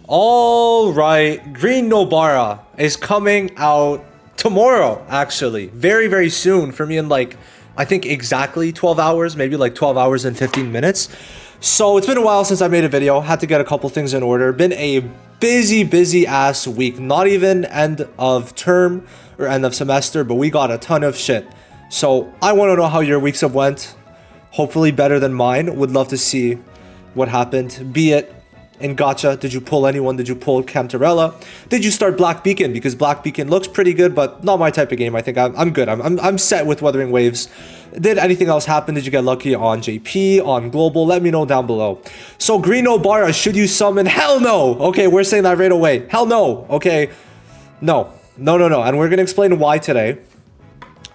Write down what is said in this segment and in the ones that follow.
All right, Green Nobara is coming out tomorrow, actually. Very, very soon for me in like, I think exactly 12 hours, maybe like 12 hours and 15 minutes. So it's been a while since I made a video. Had to get a couple things in order. Been a busy ass week. Not even end of term or end of semester, but we got a ton of shit. So I want to know how your weeks have went. Hopefully better than mine. Would love to see what happened. Be it in gacha, did you pull anyone? Did you pull Camtarella? Did you start Black Beacon? Because Black Beacon looks pretty good, but not my type of game. I think I'm good. I'm set with Wuthering Waves. Did anything else happen? Did you get lucky on JP, on Global? Let me know down below. So Green Nobara, should you summon? Hell no! Okay, we're saying that right away. Hell no! Okay. No. And we're gonna explain why today.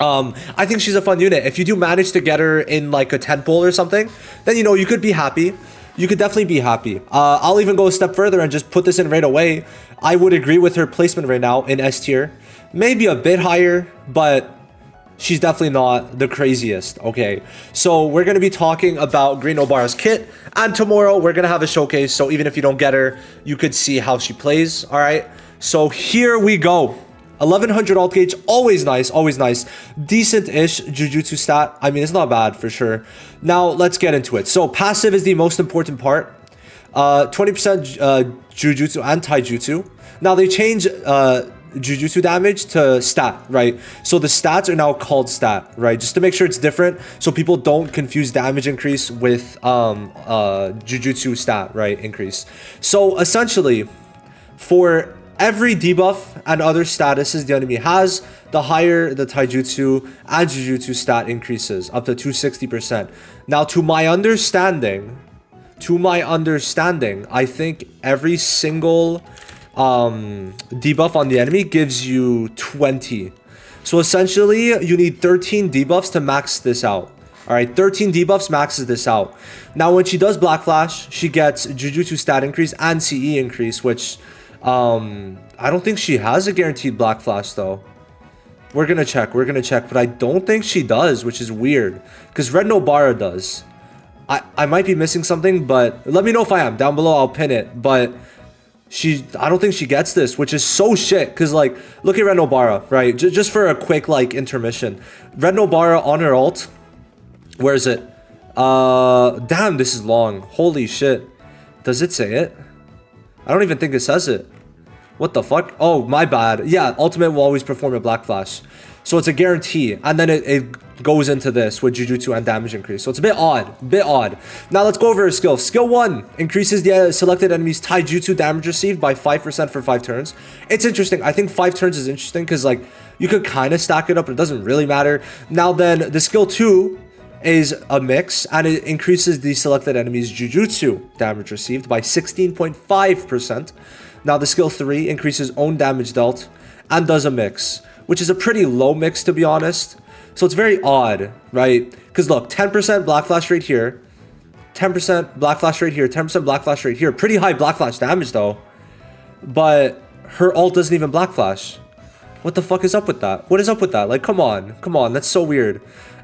I think she's a fun unit. If you do manage to get her in like a 10 pull or something, then you know you could be happy. You could definitely be happy. I'll even go a step further and just put this in right away. I would agree with her placement right now in S tier. Maybe a bit higher, but she's definitely not the craziest, okay? So we're going to be talking about Green Nobara's kit, and tomorrow we're going to have a showcase, so even if you don't get her, you could see how she plays, all right? So here we go. 1100 alt gauge, always nice, always nice. Decent-ish Jujutsu stat. I mean, it's not bad for sure. Now, let's get into it. So, passive is the most important part. 20% Jujutsu and Taijutsu. Now, they change Jujutsu damage to stat, right? So, the stats are now called stat, right? Just to make sure it's different so people don't confuse damage increase with Jujutsu stat, right? Increase. So, essentially, for every debuff and other statuses the enemy has, the higher the Taijutsu and Jujutsu stat increases, up to 260%. Now, to my understanding, I think every single debuff on the enemy gives you 20. So essentially, you need 13 debuffs to max this out. All right, 13 debuffs maxes this out. Now, when she does Black Flash, she gets Jujutsu stat increase and CE increase, which I don't think she has a guaranteed Black Flash though. We're gonna check, but I don't think she does, which is weird, because Red Noara does. I might be missing something, but let me know if I am. Down below, I'll pin it, but I don't think she gets this, which is so shit, because like, look at Red Noara, right? Just for a quick like intermission. Red Noara on her ult, where is it? Damn, this is long. Holy shit. Does it say it? I don't even think it says it. What the fuck? Oh, my bad. Yeah, ultimate will always perform a Black Flash. So it's a guarantee. And then it goes into this with Jujutsu and damage increase. So it's a bit odd. Now let's go over her skill. Skill 1 increases the selected enemy's Taijutsu damage received by 5% for 5 turns. It's interesting. I think 5 turns is interesting because like you could kind of stack it up, but it doesn't really matter. Now then, the skill 2 is a mix, and it increases the selected enemy's Jujutsu damage received by 16.5%. Now the skill 3 increases own damage dealt and does a mix, which is a pretty low mix to be honest. So it's very odd, right? Because look, 10% Black Flash right here, 10% Black Flash right here, 10% Black Flash right here. Pretty high Black Flash damage though. But her ult doesn't even Black Flash. What the fuck is up with that? What is up with that? Like, come on, that's so weird.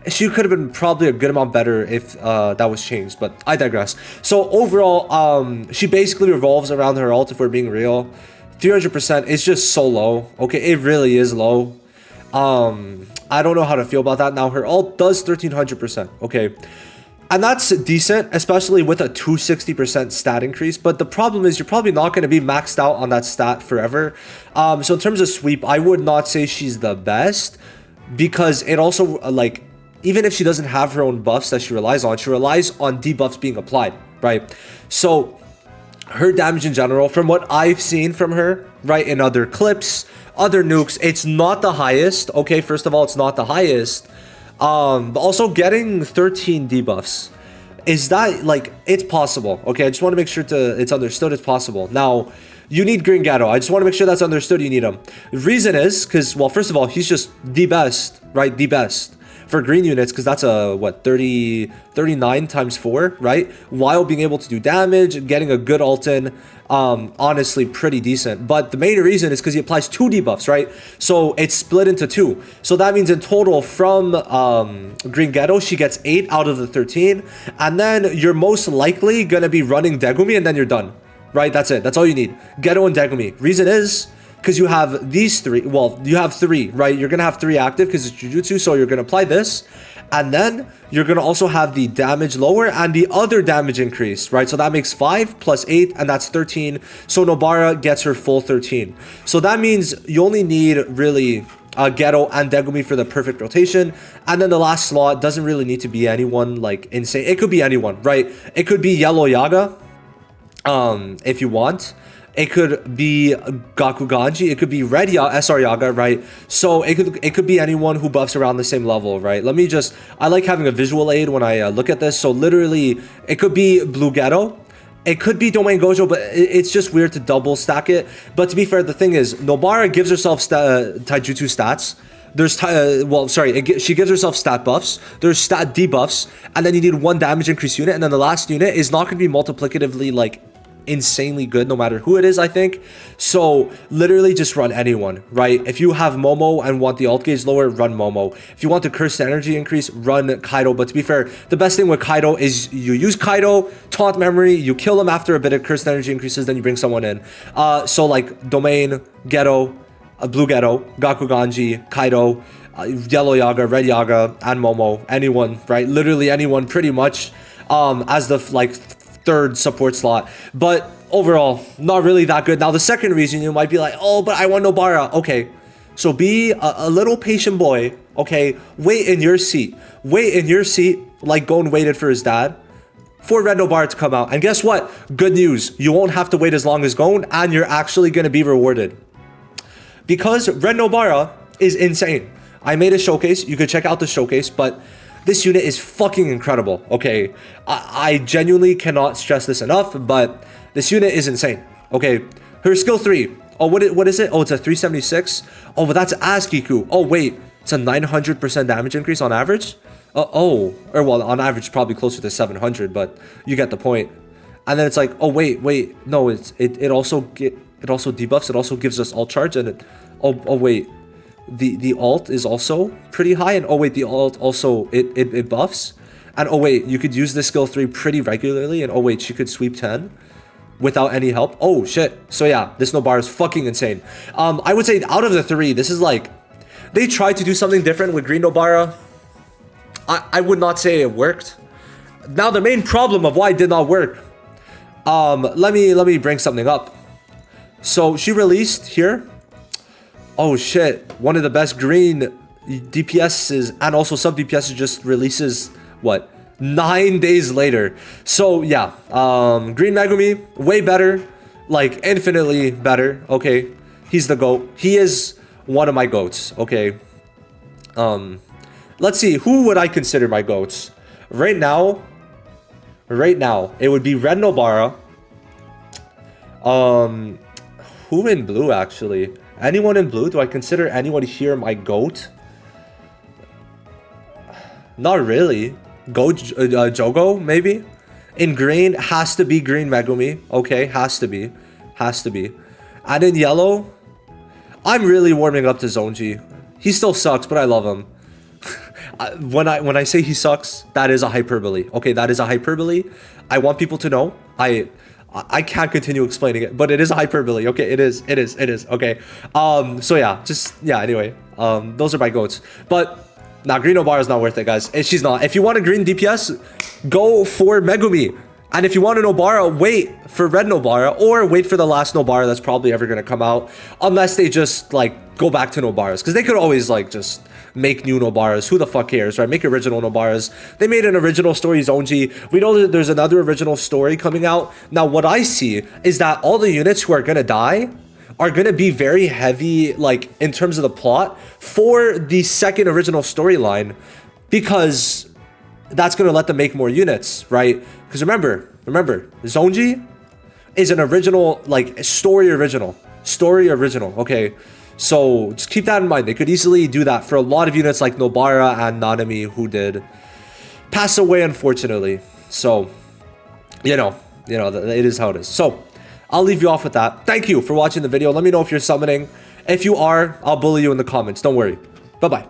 She could have been probably a good amount better if that was changed, but I digress. So overall, she basically revolves around her ult, if we're being real. 300% is just so low. Okay, it really is low. I don't know how to feel about that. Now, her ult does 1300%, okay? And that's decent, especially with a 260% stat increase. But the problem is you're probably not going to be maxed out on that stat forever. So in terms of sweep, I would not say she's the best, because it also, like, even if she doesn't have her own buffs that she relies on debuffs being applied, right? So her damage in general, from what I've seen from her, right, in other clips, other nukes, it's not the highest. Okay, first of all, it's not the highest. But also getting 13 debuffs, is that, like, it's possible. Okay, I just want to make sure it's understood it's possible. Now, you need Green Ghetto. I just want to make sure that's understood. You need him. The reason is because, well, first of all, he's just the best, right? The best for green units, because that's a, what, 39 times 4, right? While being able to do damage and getting a good ult in, honestly, pretty decent. But the main reason is because he applies 2 debuffs, right? So it's split into 2. So that means in total from Green Ghetto, she gets 8 out of the 13. And then you're most likely going to be running Degumi, and then you're done. right? That's it. That's all you need. Geto and Degumi. Reason is because you have these three. Well, you have three, right? You're going to have three active because it's Jujutsu. So you're going to apply this. And then you're going to also have the damage lower and the other damage increase, right? So that makes 5 plus 8, and that's 13. So Nobara gets her full 13. So that means you only need really Geto and Degumi for the perfect rotation. And then the last slot doesn't really need to be anyone like insane. It could be anyone, right? It could be Yellow Yaga, if you want. It could be Gakuganji. It could be Red SR Yaga, right? So it could be anyone who buffs around the same level, right? Let me just... I like having a visual aid when I look at this. So literally, it could be Blue Geto. It could be Domain Gojo, but it's just weird to double stack it. But to be fair, the thing is, Nobara gives herself Taijutsu stats. There's she gives herself stat buffs. There's stat debuffs, and then you need one damage increase unit, and then the last unit is not going to be multiplicatively like insanely good no matter who it is, I think. So literally just run anyone, right? If you have Momo and want the alt gauge lower, run Momo. If you want the cursed energy increase, run Kaido. But to be fair, the best thing with Kaido is you use Kaido, taunt memory, you kill him after a bit of cursed energy increases, then you bring someone in. So like Domain, Geto, Blue Geto, Gakuganji, Kaido, Yellow Yaga, Red Yaga, and Momo. Anyone, right? Literally anyone pretty much as the like third support slot. But overall, not really that good. Now the second reason you might be like, oh, but I want Nobara. Okay, so be a little patient boy. Okay, wait in your seat like Gon waited for his dad for Red Noara to come out. And guess what? Good news, you won't have to wait as long as Gon, and you're actually going to be rewarded because Red Noara is insane. I made a showcase. You could check out the showcase, but this unit is fucking incredible, okay? I genuinely cannot stress this enough, but this unit is insane, okay? Her skill 3. Oh, what is it? Oh, it's a 376. Oh, but that's as Gikku. Oh, wait. It's a 900% damage increase on average? Or well, on average, probably closer to 700, but you get the point. And then it's like, oh, wait. No, it also debuffs. It also gives us alt charge, and oh, wait. The alt is also pretty high, and oh wait, the alt also it buffs, and oh wait, you could use this skill 3 pretty regularly, and oh wait, she could sweep 10 without any help. Oh shit. So yeah, this Nobara is fucking insane. I would say out of the 3, this is like, they tried to do something different with Green Nobara. I would not say it worked. Now the main problem of why it did not work, let me bring something up. So she released here. Oh shit, one of the best green DPSs and also sub DPSs just releases, what, 9 days later. So yeah, Green Megumi, way better, like infinitely better, okay? He's the GOAT. He is one of my GOATs, okay? Let's see, who would I consider my GOATs? Right now, it would be Red Noara. Who in blue actually? Anyone in blue? Do I consider anyone here my GOAT? Not really. Jogo, maybe? In green, has to be Green Megumi. Okay, has to be. And in yellow, I'm really warming up to Zonji. He still sucks, but I love him. When I say he sucks, that is a hyperbole. Okay, that is a hyperbole. I want people to know. I can't continue explaining it, but it is a hyperbole. Okay, it is. Okay. So yeah, anyway. Those are my GOATs. But nah, Green Nobara is not worth it, guys. She's not. If you want a green DPS, go for Megumi. And if you want a Nobara, wait for Red Noara, or wait for the last Nobara that's probably ever gonna come out, unless they just like go back to Nobaras, because they could always like just make new Nobaras. Who the fuck cares, right? Make original Nobaras. They made an original story, Zonji. We know that there's another original story coming out. Now, what I see is that all the units who are gonna die are gonna be very heavy, like in terms of the plot, for the second original storyline, because that's gonna let them make more units, right? Because remember, Zonji is an original, like story original, okay? So just keep that in mind. They could easily do that for a lot of units like Nobara and Nanami, who did pass away, unfortunately. So, you know, it is how it is. So I'll leave you off with that. Thank you for watching the video. Let me know if you're summoning. If you are, I'll bully you in the comments. Don't worry. Bye-bye.